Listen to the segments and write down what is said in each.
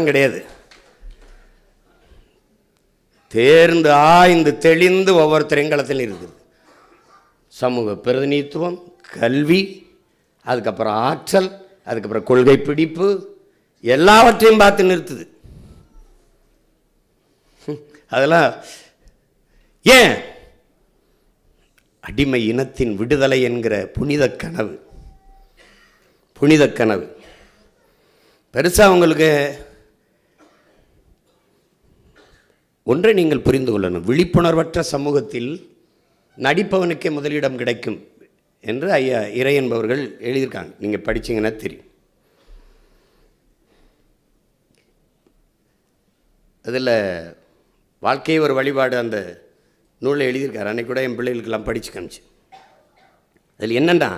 கிடையாது. தேர்ந்து ஆய்ந்து தெளிந்து ஒவ்வொருத்தரையும் களத்தில் இருக்குது. சமூக பிரதிநிதித்துவம், கல்வி, அதுக்கப்புறம் ஆற்றல், அதுக்கப்புறம் கொள்கை பிடிப்பு, எல்லாவற்றையும் பார்த்து நிறுத்துது. அதெல்லாம் ஏன்? அடிமை இனத்தின் விடுதலை என்கிற புனித கனவு. புனித கனவு பெருசாக உங்களுக்கு ஒன்றை நீங்கள் புரிந்து கொள்ளணும். விழிப்புணர்வற்ற சமூகத்தில் நடிப்பவனுக்கே முதலிடம் கிடைக்கும் என்று ஐயா இறை என்பவர்கள் எழுதியிருக்காங்க. நீங்கள் படிச்சீங்கன்னா தெரியும். அதில் வாழ்க்கையை ஒரு வழிபாடு அந்த நூலில் எழுதியிருக்காரு. அன்னைக்கு கூட என் பிள்ளைகளுக்கெல்லாம் படித்து காமிச்சு. அதில் என்னென்னா,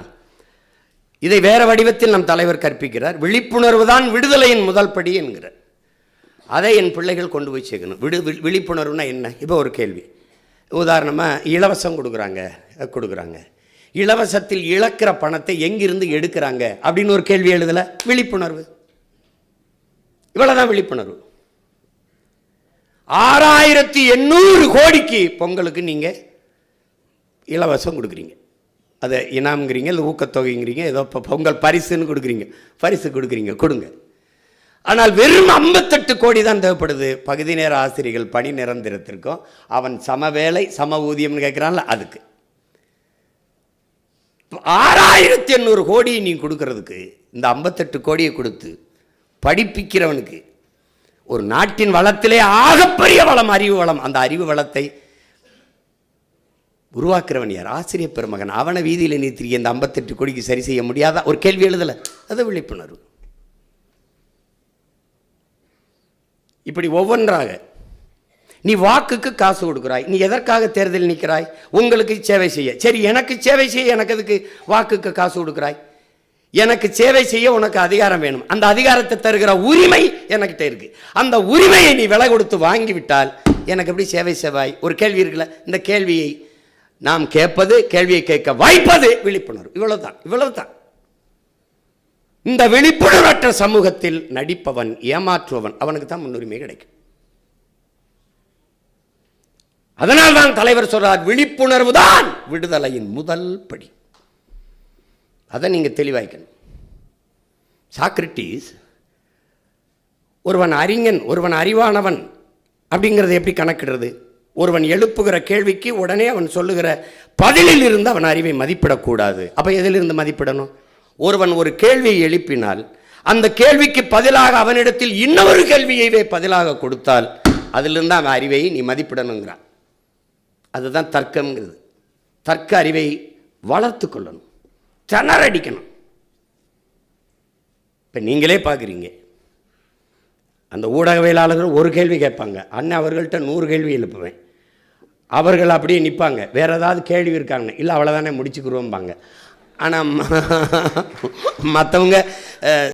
இதை வேறு வடிவத்தில் நம் தலைவர் கற்பிக்கிறார். விழிப்புணர்வு தான் விடுதலையின் முதல் படி என்கிறார். அதை என் பிள்ளைகள் கொண்டு போய் சேர்க்கணும். விழிப்புணர்வுனா என்ன? இப்போ ஒரு கேள்வி. உதாரணமாக இலவசம் கொடுக்குறாங்க. இலவசத்தில் இழக்கிற பணத்தை எங்கிருந்து எடுக்கிறாங்க அப்படின்னு ஒரு கேள்வி எழுதலை. விழிப்புணர்வு. இவ்வளோதான் விழிப்புணர்வு. 6800 கோடிக்கு பொங்கலுக்கு நீங்கள் இலவசம் கொடுக்குறீங்க. அதை இனாம்ங்கிறீங்க, இல்லை ஊக்கத்தொகைங்கிறீங்க, ஏதோ இப்போ பொங்கல் பரிசுன்னு கொடுக்குறீங்க. பரிசு கொடுங்க. ஆனால் வெறும் 58 கோடி தான் தேவைப்படுது. பகுதி நேர ஆசிரியர்கள் பணி நிரந்தரத்திற்கும் அவன் சம வேலை சம ஊதியம்னு கேட்குறான்ல, அதுக்கு 6800 கோடி நீ கொடுக்கறதுக்கு இந்த 58 கோடியை கொடுத்து படிப்பிக்கிறவனுக்கு ஒரு நாட்டின் வளத்திலே ஆகப்பெரிய வளம் அறிவு வளம். அந்த அறிவு வளத்தை உருவாக்குறவன் யார்? ஆசிரியர் பெருமகன். அவனை வீதியில் நிறுத்தி இந்த 58 கோடிக்கு சரி செய்ய முடியாதா? ஒரு கேள்வி எழுதலை. அது விழிப்புணர்வு. இப்படி ஒவ்வொன்றாக நீ வாக்குக்கு காசு கொடுக்குறாய். நீ எதற்காக தேர்தல் நிற்கிறாய்? உங்களுக்கு சேவை செய்ய. சரி, எனக்கு சேவை செய்ய எனக்கு எதுக்கு வாக்குக்கு காசு கொடுக்குறாய்? எனக்கு சேவை செய்ய உனக்கு அதிகாரம் வேணும். அந்த அதிகாரத்தை தருகிற உரிமை எனக்கிட்ட இருக்கு. அந்த உரிமையை நீ விலை கொடுத்து வாங்கிவிட்டால் எனக்கு எப்படி சேவை செய்வாய்? ஒரு கேள்வி இருக்குல்ல. இந்த கேள்வியை நாம் கேட்பது, கேள்வியை கேட்க வாய்ப்பது விழிப்புணர்வு. இவ்வளவுதான். இந்த விழிப்புணர்வற்ற சமூகத்தில் நடிப்பவன், ஏமாற்றுவவன், அவனுக்கு தான் முன்னுரிமை கிடைக்கும். அதனால் தான் தலைவர் சொல்றார், விழிப்புணர்வு தான் விடுதலையின் முதல் படி. அதை நீங்கள் தெளிவாய்க்கணும். சாக்ரட்டிஸ் ஒருவன் அறிஞன், ஒருவன் அறிவானவன் அப்படிங்கிறத எப்படி கணக்கிடுறது? ஒருவன் எழுப்புகிற கேள்விக்கு உடனே அவன் சொல்லுகிற பதிலில் இருந்து அவன் அறிவை மதிப்பிடக்கூடாது. அப்போ எதிலிருந்து மதிப்பிடணும்? ஒருவன் ஒரு கேள்வியை எழுப்பினால் அந்த கேள்விக்கு பதிலாக அவனிடத்தில் இன்னொரு கேள்வியவே பதிலாக கொடுத்தால் அதிலிருந்து அவன் அறிவை நீ மதிப்பிடணுங்கிறான். அதுதான் தர்க்கம்ங்கிறது. தர்க்க அறிவை வளர்த்து கொள்ளணும், திணறடிக்கணும். இப்போ நீங்களே பார்க்குறீங்க, அந்த ஊடகவியலாளர்கள் ஒரு கேள்வி கேட்பாங்க, அண்ணன் அவர்கள்ட்ட 100 கேள்வி எழுப்புவேன். அவர்கள் அப்படியே நிற்பாங்க, வேறு ஏதாவது கேள்வி இருக்காங்க, இல்லை அவ்வளோதானே முடிச்சுக்கிறோம்பாங்க. ஆனால் மற்றவங்க